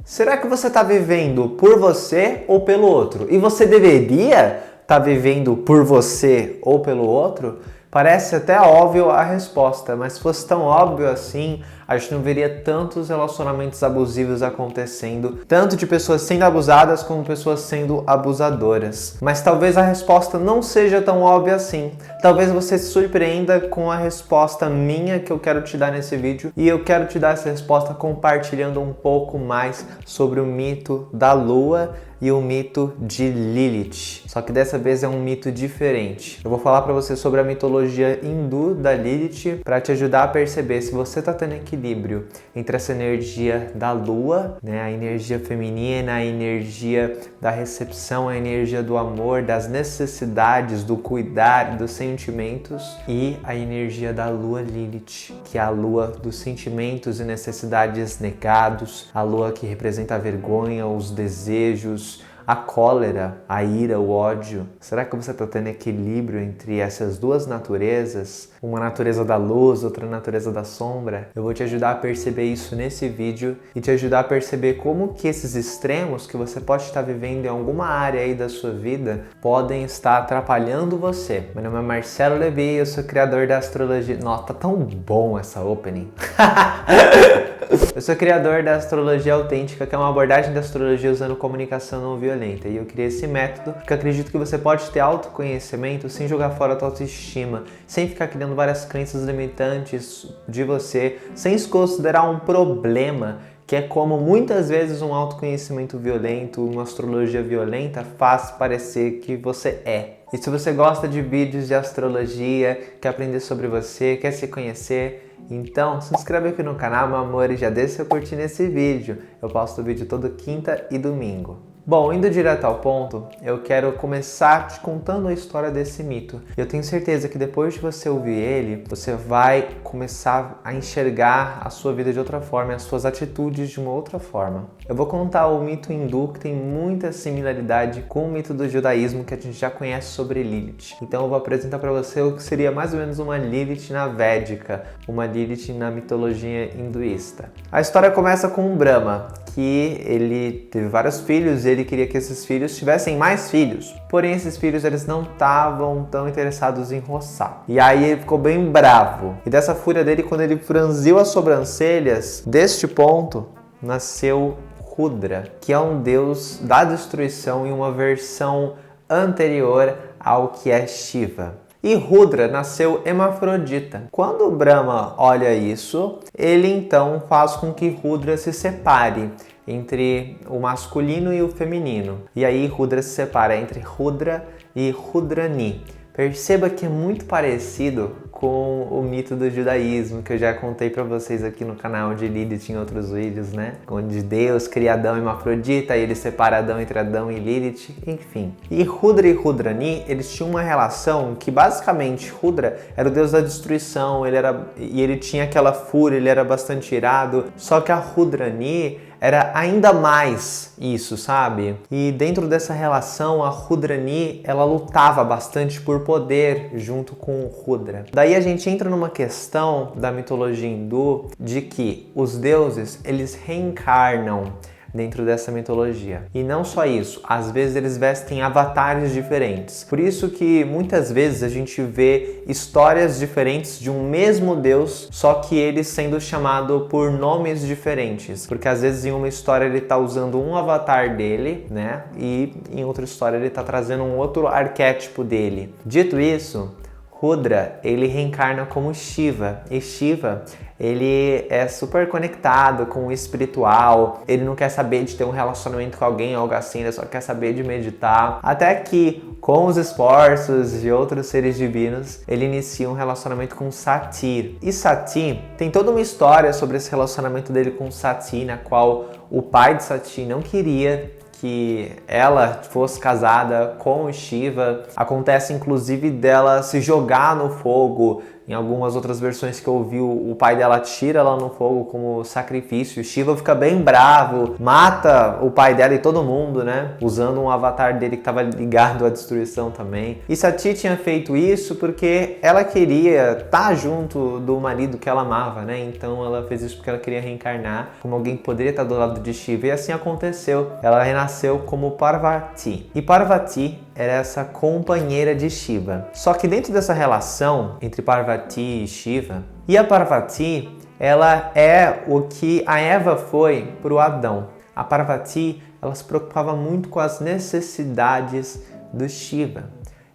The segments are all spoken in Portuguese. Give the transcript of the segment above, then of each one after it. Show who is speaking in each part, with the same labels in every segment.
Speaker 1: Será que você está vivendo por você ou pelo outro? E você deveria estar vivendo por você ou pelo outro? Parece até óbvio a resposta, mas se fosse tão óbvio assim, a gente não veria tantos relacionamentos abusivos acontecendo, tanto de pessoas sendo abusadas como pessoas sendo abusadoras. Mas talvez a resposta não seja tão óbvia assim. Talvez você se surpreenda com a resposta minha que eu quero te dar nesse vídeo, e eu quero te dar essa resposta compartilhando um pouco mais sobre o mito da Lua e o mito de Lilith. Só que dessa vez é um mito diferente. Eu vou falar para você sobre a mitologia hindu da Lilith para te ajudar a perceber se você está tendo equilíbrio entre essa energia da Lua, né, a energia feminina, a energia da recepção, a energia do amor, das necessidades, do cuidar, dos sentimentos, e a energia da Lua Lilith, que é a Lua dos sentimentos e necessidades negados, a Lua que representa a vergonha, os desejos, a cólera, a ira, o ódio. Será que você está tendo equilíbrio entre essas duas naturezas? Uma natureza da luz, outra natureza da sombra? Eu vou te ajudar a perceber isso nesse vídeo e te ajudar a perceber como que esses extremos que você pode estar vivendo em alguma área aí da sua vida podem estar atrapalhando você. Meu nome é Marcelo Levi, eu sou criador da astrologia... Nossa, tá tão bom essa opening! Eu sou criador da astrologia autêntica, que é uma abordagem da astrologia usando comunicação não violenta. E eu criei esse método porque eu acredito que você pode ter autoconhecimento sem jogar fora a tua autoestima, sem ficar criando várias crenças limitantes de você, sem se considerar um problema, que é como muitas vezes um autoconhecimento violento, uma astrologia violenta faz parecer que você é. E se você gosta de vídeos de astrologia, quer aprender sobre você, quer se conhecer, então se inscreve aqui no canal, meu amor, e já deixa seu curtir nesse vídeo. Eu posto vídeo todo quinta e domingo. Bom, indo direto ao ponto, eu quero começar te contando a história desse mito. Eu tenho certeza que depois de você ouvir ele, você vai começar a enxergar a sua vida de outra forma, as suas atitudes de uma outra forma. Eu vou contar o mito hindu, que tem muita similaridade com o mito do judaísmo que a gente já conhece sobre Lilith. Então eu vou apresentar para você o que seria mais ou menos uma Lilith na Védica, uma Lilith na mitologia hinduísta. A história começa com um Brahma, que ele teve vários filhos e ele queria que esses filhos tivessem mais filhos. Porém, esses filhos eles não estavam tão interessados em roçar. E aí ele ficou bem bravo. E dessa fúria dele, quando ele franziu as sobrancelhas, deste ponto nasceu Rudra, que é um deus da destruição e uma versão anterior ao que é Shiva. E Rudra nasceu hermafrodita. Quando Brahma olha isso, ele então faz com que Rudra se separe entre o masculino e o feminino. E aí Rudra se separa entre Rudra e Rudrani. Perceba que é muito parecido com o mito do judaísmo, que eu já contei para vocês aqui no canal de Lilith em outros vídeos, né? Onde Deus cria Adão e Hermafrodita e ele separa Adão entre Adão e Lilith, enfim. E Rudra e Rudrani, eles tinham uma relação que basicamente Rudra era o deus da destruição, ele tinha aquela fúria, ele era bastante irado, só que a Rudrani era ainda mais isso, sabe? E dentro dessa relação, a Rudrani, ela lutava bastante por poder junto com o Rudra. Daí a gente entra numa questão da mitologia hindu de que os deuses, eles reencarnam dentro dessa mitologia. E não só isso, às vezes eles vestem avatares diferentes. Por isso que muitas vezes a gente vê histórias diferentes de um mesmo deus, só que ele sendo chamado por nomes diferentes. Porque às vezes em uma história ele está usando um avatar dele, né? E em outra história ele está trazendo um outro arquétipo dele. Dito isso, Rudra, ele reencarna como Shiva, e Shiva, ele é super conectado com o espiritual, ele não quer saber de ter um relacionamento com alguém, algo assim, ele só quer saber de meditar, até que, com os esforços de outros seres divinos, ele inicia um relacionamento com Sati. E Sati tem toda uma história sobre esse relacionamento dele com Sati, na qual o pai de Sati não queria que ela fosse casada com o Shiva. Acontece inclusive dela se jogar no fogo, Em algumas outras versões que eu ouvi, o pai dela tira ela no fogo como sacrifício. Shiva fica bem bravo, mata o pai dela e todo mundo, né? Usando um avatar dele que estava ligado à destruição também. E Sati tinha feito isso porque ela queria estar junto do marido que ela amava, né? Então ela fez isso porque ela queria reencarnar como alguém que poderia estar do lado de Shiva. E assim aconteceu. Ela renasceu como Parvati. E Parvati era essa companheira de Shiva. Só que dentro dessa relação entre Parvati e Shiva, e a Parvati, ela é o que a Eva foi para o Adão. A Parvati, ela se preocupava muito com as necessidades do Shiva.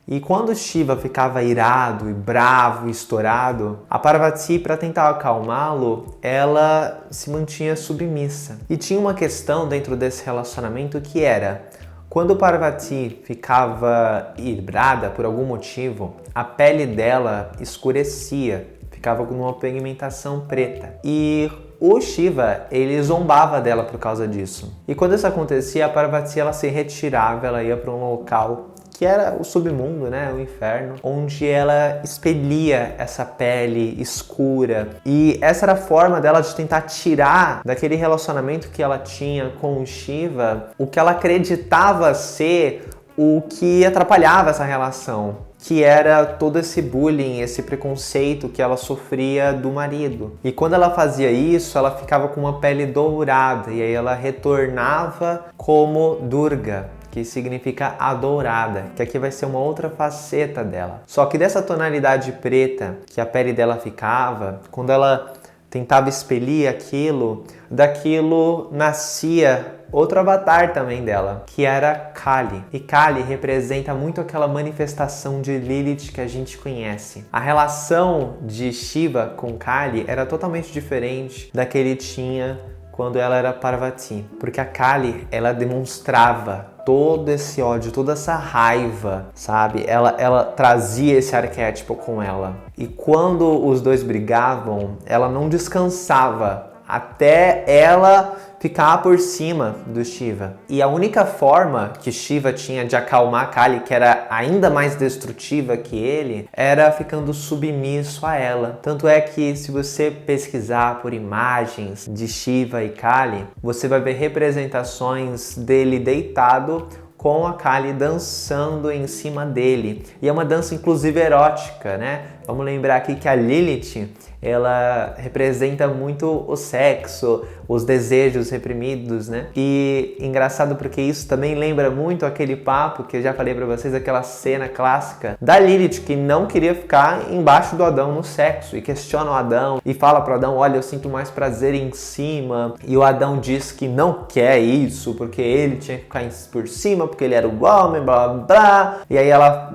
Speaker 1: E quando Shiva ficava irado e bravo e estourado, a Parvati, para tentar acalmá-lo, ela se mantinha submissa. E tinha uma questão dentro desse relacionamento que era: quando Parvati ficava irada por algum motivo, a pele dela escurecia, ficava com uma pigmentação preta. E o Shiva, ele zombava dela por causa disso. E quando isso acontecia, a Parvati, ela se retirava, ela ia para um local que era o submundo, né, o inferno, onde ela expelia essa pele escura. E essa era a forma dela de tentar tirar daquele relacionamento que ela tinha com o Shiva o que ela acreditava ser o que atrapalhava essa relação, que era todo esse bullying, esse preconceito que ela sofria do marido. E quando ela fazia isso, ela ficava com uma pele dourada, e aí ela retornava como Durga, que significa a dourada, que aqui vai ser uma outra faceta dela. Só que dessa tonalidade preta que a pele dela ficava, quando ela tentava expelir aquilo, daquilo nascia outro avatar também dela, que era Kali. E Kali representa muito aquela manifestação de Lilith que a gente conhece. A relação de Shiva com Kali era totalmente diferente da que ele tinha quando ela era Parvati, porque a Kali, ela demonstrava todo esse ódio, toda essa raiva, sabe? Ela trazia esse arquétipo com ela. E quando os dois brigavam, ela não descansava até ela ficar por cima do Shiva. E a única forma que Shiva tinha de acalmar Kali, que era ainda mais destrutiva que ele, era ficando submisso a ela. Tanto é que se você pesquisar por imagens de Shiva e Kali, você vai ver representações dele deitado com a Kali dançando em cima dele. E é uma dança inclusive erótica, né? Vamos lembrar aqui que a Lilith, ela representa muito o sexo, os desejos reprimidos, né? E engraçado porque isso também lembra muito aquele papo que eu já falei pra vocês, aquela cena clássica da Lilith que não queria ficar embaixo do Adão no sexo e questiona o Adão e fala pro Adão: olha, eu sinto mais prazer em cima. E o Adão diz que não quer isso porque ele tinha que ficar por cima, porque ele era o homem, blá blá blá. E aí ela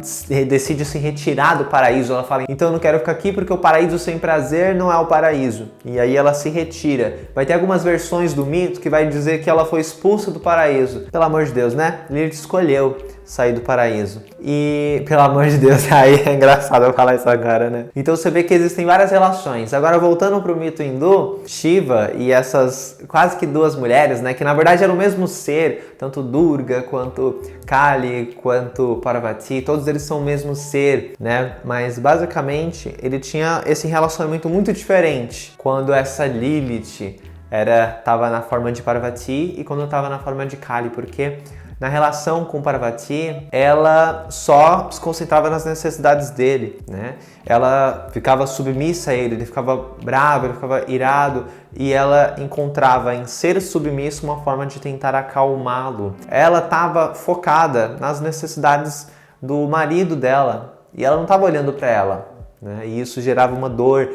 Speaker 1: decide se retirar do paraíso. Ela fala: então eu não quero ficar aqui porque o paraíso sem prazer não é o paraíso. E aí ela se retira. Vai ter algumas versões do mito que vai dizer que ela foi expulsa do paraíso. Pelo amor de Deus, né? Lilith escolheu sair do paraíso. E, pelo amor de Deus, aí é engraçado eu falar isso agora, né? Então você vê que existem várias relações. Agora, voltando pro mito hindu, Shiva e essas quase que duas mulheres, né? Que na verdade eram o mesmo ser, tanto Durga quanto Kali, quanto Parvati, todos eles são o mesmo ser, né? Mas basicamente ele tinha esse relacionamento muito diferente quando essa Lilith estava na forma de Parvati e quando estava na forma de Kali, porque na relação com Parvati, ela só se concentrava nas necessidades dele, né? Ela ficava submissa a ele ficava bravo, ele ficava irado, e ela encontrava em ser submisso uma forma de tentar acalmá-lo. Ela estava focada nas necessidades do marido dela, e ela não estava olhando para ela, né? E isso gerava uma dor.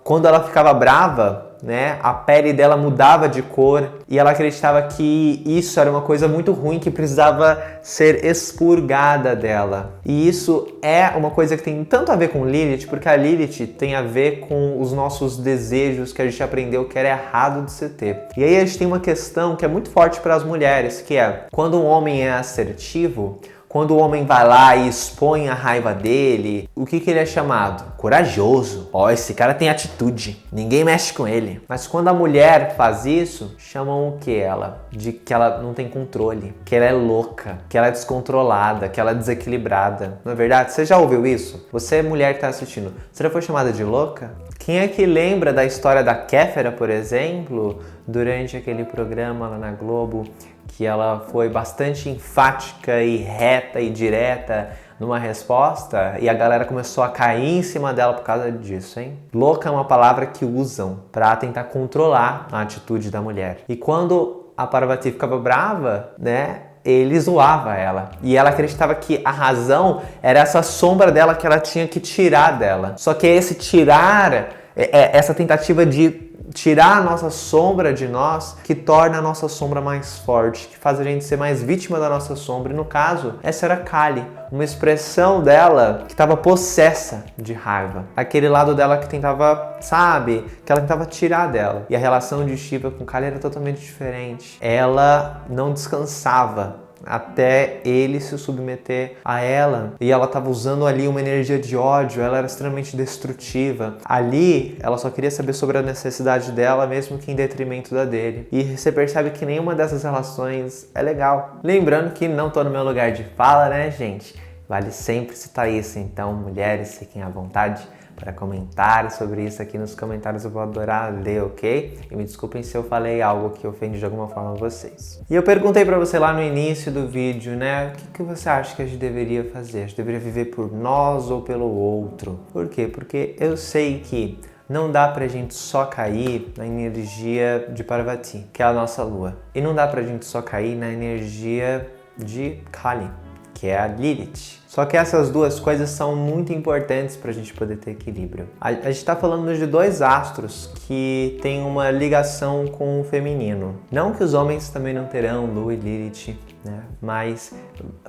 Speaker 1: Quando ela ficava brava, né, a pele dela mudava de cor e ela acreditava que isso era uma coisa muito ruim que precisava ser expurgada dela. E isso é uma coisa que tem tanto a ver com Lilith, porque a Lilith tem a ver com os nossos desejos que a gente aprendeu que era errado de se ter. E aí a gente tem uma questão que é muito forte para as mulheres, que é: quando um homem é assertivo, Quando o homem vai lá e expõe a raiva dele, o que ele é chamado? Corajoso. Ó, esse cara tem atitude, ninguém mexe com ele. Mas quando a mulher faz isso, chamam o que ela? De que ela não tem controle, que ela é louca, que ela é descontrolada, que ela é desequilibrada. Não é verdade? Você já ouviu isso? Você, mulher que tá assistindo, você já foi chamada de louca? Quem é que lembra da história da Kéfera, por exemplo, durante aquele programa lá na Globo, que ela foi bastante enfática e reta e direta numa resposta e a galera começou a cair em cima dela por causa disso, hein? Louca é uma palavra que usam para tentar controlar a atitude da mulher. E quando a Parvati ficava brava, né, ele zoava ela. E ela acreditava que a razão era essa sombra dela que ela tinha que tirar dela. Só que esse tirar, essa tentativa de tirar a nossa sombra de nós, que torna a nossa sombra mais forte, que faz a gente ser mais vítima da nossa sombra. E no caso, essa era Kali, uma expressão dela que estava possessa de raiva. Aquele lado dela que tentava, sabe, que ela tentava tirar dela. E a relação de Shiva com Kali era totalmente diferente. Ela não descansava até ele se submeter a ela, e ela estava usando ali uma energia de ódio, ela era extremamente destrutiva. Ali, ela só queria saber sobre a necessidade dela, mesmo que em detrimento da dele. E você percebe que nenhuma dessas relações é legal. Lembrando que não tô no meu lugar de fala, né, gente? Vale sempre citar isso, então, mulheres, fiquem à vontade para comentar sobre isso aqui nos comentários, eu vou adorar ler, ok? E me desculpem se eu falei algo que ofende de alguma forma vocês. E eu perguntei para você lá no início do vídeo, né? O que você acha que a gente deveria fazer? A gente deveria viver por nós ou pelo outro? Por quê? Porque eu sei que não dá pra gente só cair na energia de Parvati, que é a nossa lua. E não dá pra gente só cair na energia de Kali, que é a Lilith. Só que essas duas coisas são muito importantes para a gente poder ter equilíbrio. A gente está falando de dois astros que têm uma ligação com o feminino. Não que os homens também não terão Lua e Lilith, né? Mas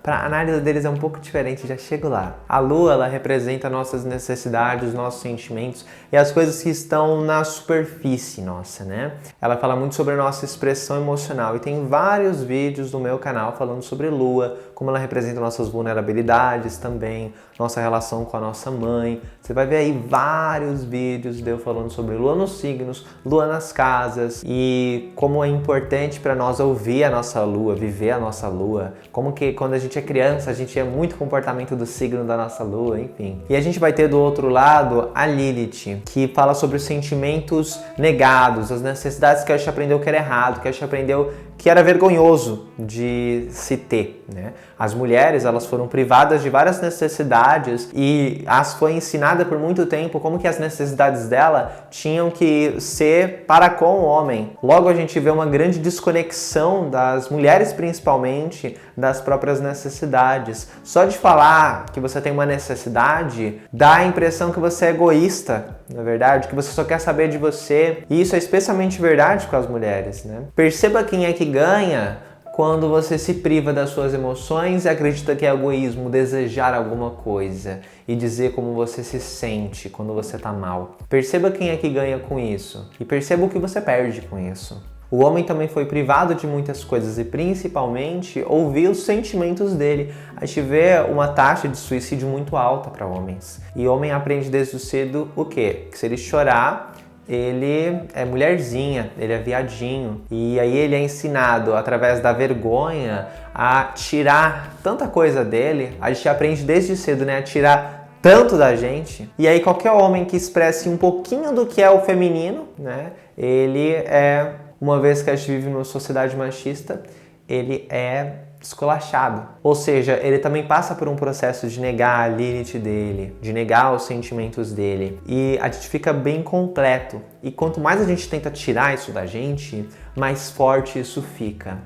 Speaker 1: a análise deles é um pouco diferente, já chego lá. A Lua, ela representa nossas necessidades, nossos sentimentos e as coisas que estão na superfície nossa, né? Ela fala muito sobre a nossa expressão emocional e tem vários vídeos no meu canal falando sobre Lua, como ela representa nossas vulnerabilidades também, nossa relação com a nossa mãe. Você vai ver aí vários vídeos de eu falando sobre Lua nos signos, Lua nas casas e como é importante para nós ouvir a nossa Lua, viver a nossa Lua, como que quando a gente é criança a gente é muito comportamento do signo da nossa Lua, enfim. E a gente vai ter do outro lado a Lilith, que fala sobre os sentimentos negados, as necessidades que a gente aprendeu que era errado, que a gente aprendeu que era vergonhoso de se ter, né? As mulheres, elas foram privadas de várias necessidades e as foi ensinada por muito tempo como que as necessidades dela tinham que ser para com o homem. Logo a gente vê uma grande desconexão das mulheres, principalmente, das próprias necessidades. Só de falar que você tem uma necessidade, dá a impressão que você é egoísta, na verdade, que você só quer saber de você. E isso é especialmente verdade com as mulheres, né? Perceba quem é que ganha quando você se priva das suas emoções e acredita que é egoísmo desejar alguma coisa e dizer como você se sente quando você tá mal. Perceba quem é que ganha com isso e perceba o que você perde com isso. O homem também foi privado de muitas coisas e principalmente ouvir os sentimentos dele. A gente vê uma taxa de suicídio muito alta para homens. E o homem aprende desde cedo o quê? Que se ele chorar, ele é mulherzinha, ele é viadinho. E aí ele é ensinado através da vergonha a tirar tanta coisa dele. A gente aprende desde cedo, né, a tirar tanto da gente. E aí qualquer homem que expresse um pouquinho do que é o feminino, né, ele é, uma vez que a gente vive numa sociedade machista, ele é esculachado. Ou seja, ele também passa por um processo de negar a Lilith dele, de negar os sentimentos dele. E a gente fica bem completo. E quanto mais a gente tenta tirar isso da gente, mais forte isso fica.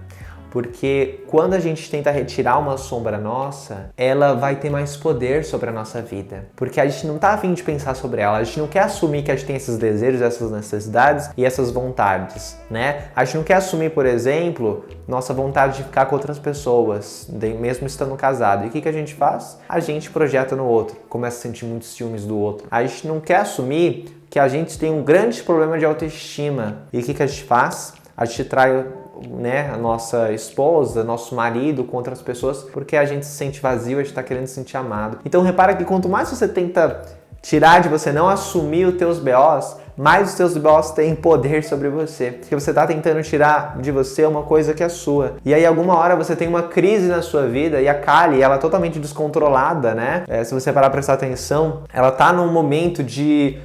Speaker 1: Porque quando a gente tenta retirar uma sombra nossa, ela vai ter mais poder sobre a nossa vida. Porque a gente não tá afim de pensar sobre ela, a gente não quer assumir que a gente tem esses desejos, essas necessidades e essas vontades, né? A gente não quer assumir, por exemplo, nossa vontade de ficar com outras pessoas, mesmo estando casado. E o que a gente faz? A gente projeta no outro, começa a sentir muitos ciúmes do outro. A gente não quer assumir que a gente tem um grande problema de autoestima. E o que a gente faz? A gente trai, né, a nossa esposa, nosso marido com outras pessoas porque a gente se sente vazio, a gente está querendo se sentir amado. Então repara que quanto mais você tenta tirar de você, não assumir os teus BOs, mais os teus BOs têm poder sobre você. Porque você está tentando tirar de você uma coisa que é sua. E aí alguma hora você tem uma crise na sua vida e a Kali, ela é totalmente descontrolada, né? Se você parar pra prestar atenção, ela tá num momento de...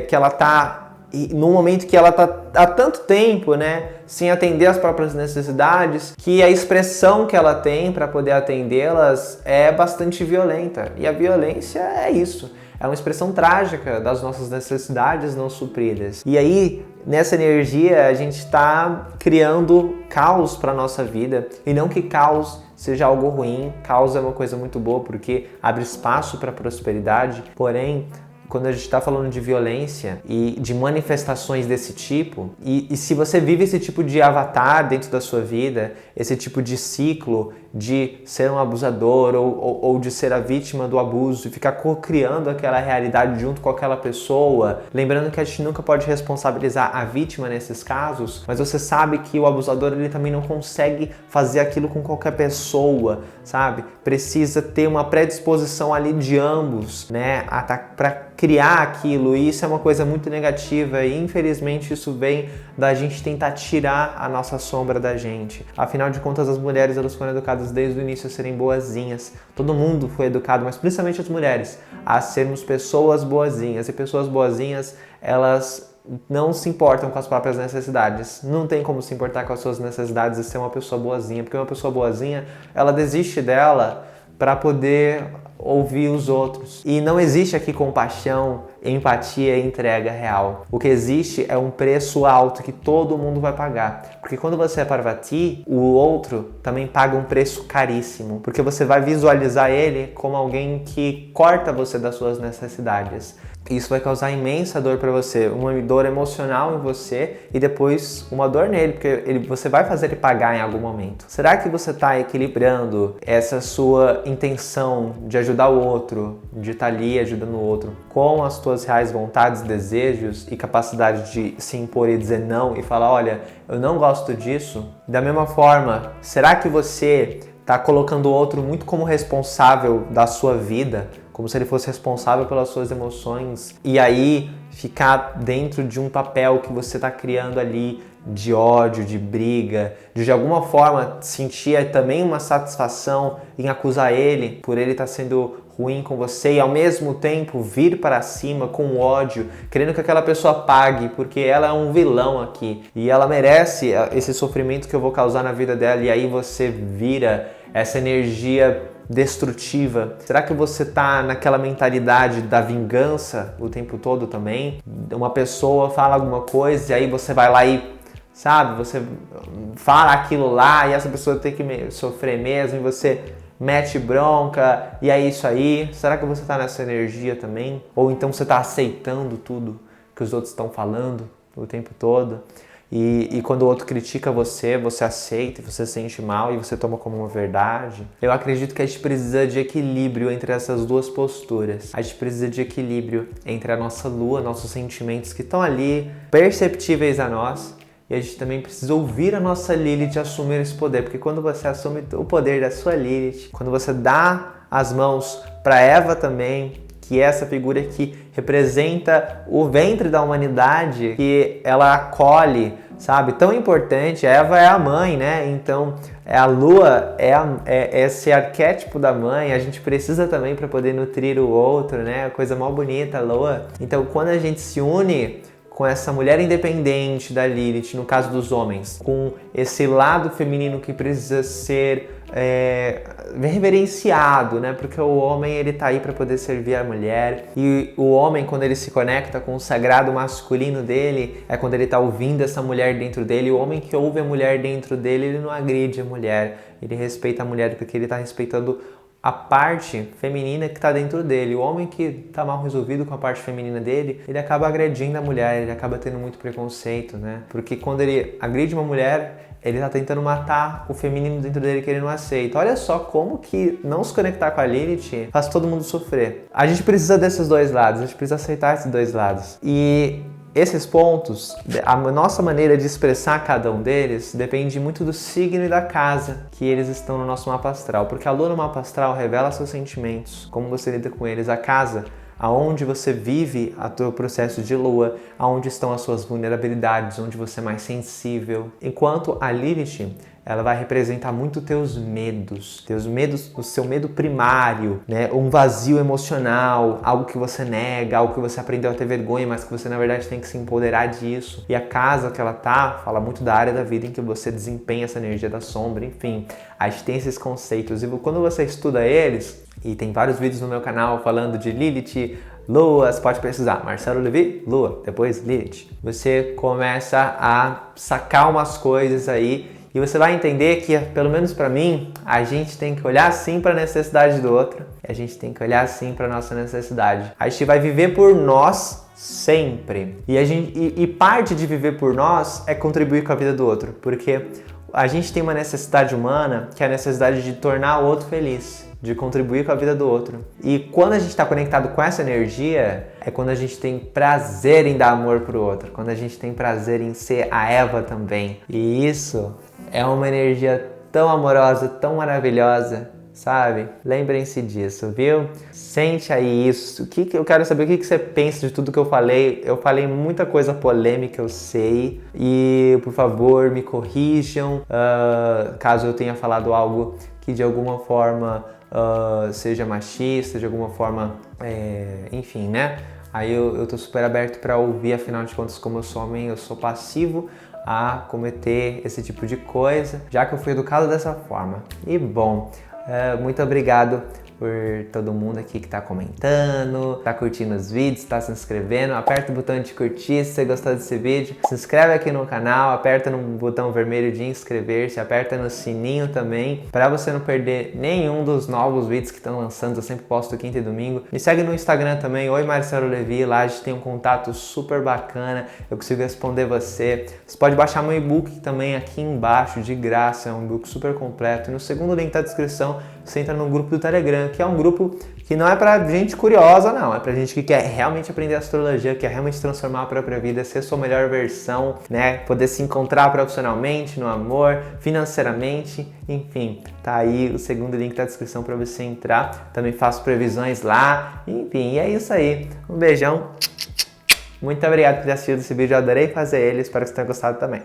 Speaker 1: que ela tá... num momento que ela tá há tanto tempo, né, sem atender as próprias necessidades, que a expressão que ela tem para poder atendê-las é bastante violenta. E a violência é isso. É uma expressão trágica das nossas necessidades não supridas. E aí, nessa energia, a gente está criando caos para a nossa vida. E não que caos seja algo ruim. Caos é uma coisa muito boa porque abre espaço para prosperidade. Porém, quando a gente está falando de violência e de manifestações desse tipo, e se você vive esse tipo de avatar dentro da sua vida, esse tipo de ciclo de ser um abusador ou de ser a vítima do abuso e ficar co-criando aquela realidade junto com aquela pessoa, lembrando que a gente nunca pode responsabilizar a vítima nesses casos, mas você sabe que o abusador ele também não consegue fazer aquilo com qualquer pessoa, sabe? Precisa ter uma predisposição ali de ambos, né, para criar aquilo, e isso é uma coisa muito negativa e infelizmente isso vem da gente tentar tirar a nossa sombra da gente. Afinal de contas, as mulheres elas foram educadas desde o início a serem boazinhas. Todo mundo foi educado, mas principalmente as mulheres, a sermos pessoas boazinhas. E pessoas boazinhas, elas não se importam com as próprias necessidades. Não tem como se importar com as suas necessidades e ser uma pessoa boazinha, porque uma pessoa boazinha, ela desiste dela para poder ouvir os outros. E não existe aqui compaixão, empatia e entrega real. O que existe é um preço alto que todo mundo vai pagar. Porque quando você é Parvati, o outro também paga um preço caríssimo. Porque você vai visualizar ele como alguém que corta você das suas necessidades. Isso vai causar imensa dor para você, uma dor emocional em você e depois uma dor nele, porque você vai fazer ele pagar em algum momento. Será que você está equilibrando essa sua intenção de ajudar o outro, de estar ali ajudando o outro, com as tuas reais vontades, desejos e capacidade de se impor e dizer não e falar, olha, eu não gosto disso? Da mesma forma, será que você está colocando o outro muito como responsável da sua vida, como se ele fosse responsável pelas suas emoções, e aí ficar dentro de um papel que você está criando ali de ódio, de briga, de alguma forma sentir também uma satisfação em acusar ele por ele estar sendo ruim com você e ao mesmo tempo vir para cima com ódio, querendo que aquela pessoa pague porque ela é um vilão aqui e ela merece esse sofrimento que eu vou causar na vida dela, e aí você vira essa energia destrutiva. Será que você tá naquela mentalidade da vingança o tempo todo também? Uma pessoa fala alguma coisa e aí você vai lá e, sabe, você fala aquilo lá e essa pessoa tem que sofrer mesmo e você mete bronca e é isso aí. Será que você tá nessa energia também? Ou então você tá aceitando tudo que os outros estão falando o tempo todo? E quando o outro critica você, você aceita, você se sente mal e você toma como uma verdade. Eu acredito que a gente precisa de equilíbrio entre essas duas posturas. A gente precisa de equilíbrio entre a nossa lua, nossos sentimentos que estão ali, perceptíveis a nós, e a gente também precisa ouvir a nossa Lilith assumir esse poder, porque quando você assume o poder da sua Lilith, quando você dá as mãos para Eva também, que é essa figura que representa o ventre da humanidade, que ela acolhe, sabe? Tão importante, Eva é a mãe, né? Então, a lua é esse arquétipo da mãe, a gente precisa também para poder nutrir o outro, né? A coisa mal bonita, a lua. Então, quando a gente se une com essa mulher independente da Lilith, no caso dos homens, com esse lado feminino que precisa ser reverenciado, né? Porque o homem ele tá aí para poder servir a mulher, e o homem, quando ele se conecta com o sagrado masculino dele, é quando ele tá ouvindo essa mulher dentro dele. O homem que ouve a mulher dentro dele, ele não agride a mulher, ele respeita a mulher porque ele tá respeitando a parte feminina que está dentro dele. O homem que está mal resolvido com a parte feminina dele, ele acaba agredindo a mulher, ele acaba tendo muito preconceito, né? Porque quando ele agride uma mulher, ele está tentando matar o feminino dentro dele que ele não aceita. Olha só como que não se conectar com a Lilith faz todo mundo sofrer. A gente precisa desses dois lados, a gente precisa aceitar esses dois lados. E esses pontos, a nossa maneira de expressar cada um deles depende muito do signo e da casa que eles estão no nosso mapa astral, porque a lua no mapa astral revela seus sentimentos, como você lida com eles, a casa aonde você vive o teu processo de lua, aonde estão as suas vulnerabilidades, onde você é mais sensível. Enquanto a Lilith, ela vai representar muito teus medos, o seu medo primário, né? Um vazio emocional, algo que você nega, algo que você aprendeu a ter vergonha, mas que você na verdade tem que se empoderar disso. E a casa que ela tá, fala muito da área da vida em que você desempenha essa energia da sombra, enfim. A gente tem esses conceitos e quando você estuda eles, e tem vários vídeos no meu canal falando de Lilith, Lua, você pode pesquisar Marcelo Levi, Lua, depois Lilith. Você começa a sacar umas coisas aí e você vai entender que, pelo menos para mim, a gente tem que olhar sim para a necessidade do outro. A gente tem que olhar sim para a nossa necessidade. A gente vai viver por nós sempre. E parte de viver por nós é contribuir com a vida do outro, porque a gente tem uma necessidade humana que é a necessidade de tornar o outro feliz, de contribuir com a vida do outro. E quando a gente está conectado com essa energia, é quando a gente tem prazer em dar amor pro outro, quando a gente tem prazer em ser a Eva também. E isso é uma energia tão amorosa, tão maravilhosa, sabe? Lembrem-se disso, viu? Sente aí isso. Eu quero saber o que você pensa de tudo que eu falei. Eu falei muita coisa polêmica, eu sei. E, por favor, me corrijam caso eu tenha falado algo que de alguma forma seja machista, de alguma forma, enfim, né? Aí eu tô super aberto para ouvir, afinal de contas, como eu sou homem, eu sou passivo a cometer esse tipo de coisa, já que eu fui educado dessa forma. E bom, muito obrigado por todo mundo aqui que tá comentando, tá curtindo os vídeos, tá se inscrevendo. Aperta o botão de curtir se você gostou desse vídeo. Se inscreve aqui no canal, aperta no botão vermelho de inscrever-se, aperta no sininho também, para você não perder nenhum dos novos vídeos que estão lançando. Eu sempre posto quinta e domingo. Me segue no Instagram também, Oi Marcelo Levi, lá a gente tem um contato super bacana, eu consigo responder você. Você pode baixar meu e-book também aqui embaixo, de graça, é um e-book super completo. E no segundo link da descrição, você entra no grupo do Telegram, que é um grupo que não é pra gente curiosa, não. É pra gente que quer realmente aprender astrologia, quer realmente transformar a própria vida, ser sua melhor versão, né? Poder se encontrar profissionalmente, no amor, financeiramente, enfim. Tá aí o segundo link da descrição pra você entrar. Também faço previsões lá, enfim. E é isso aí. Um beijão. Muito obrigado por ter assistido esse vídeo, eu adorei fazer ele, espero que você tenha gostado também.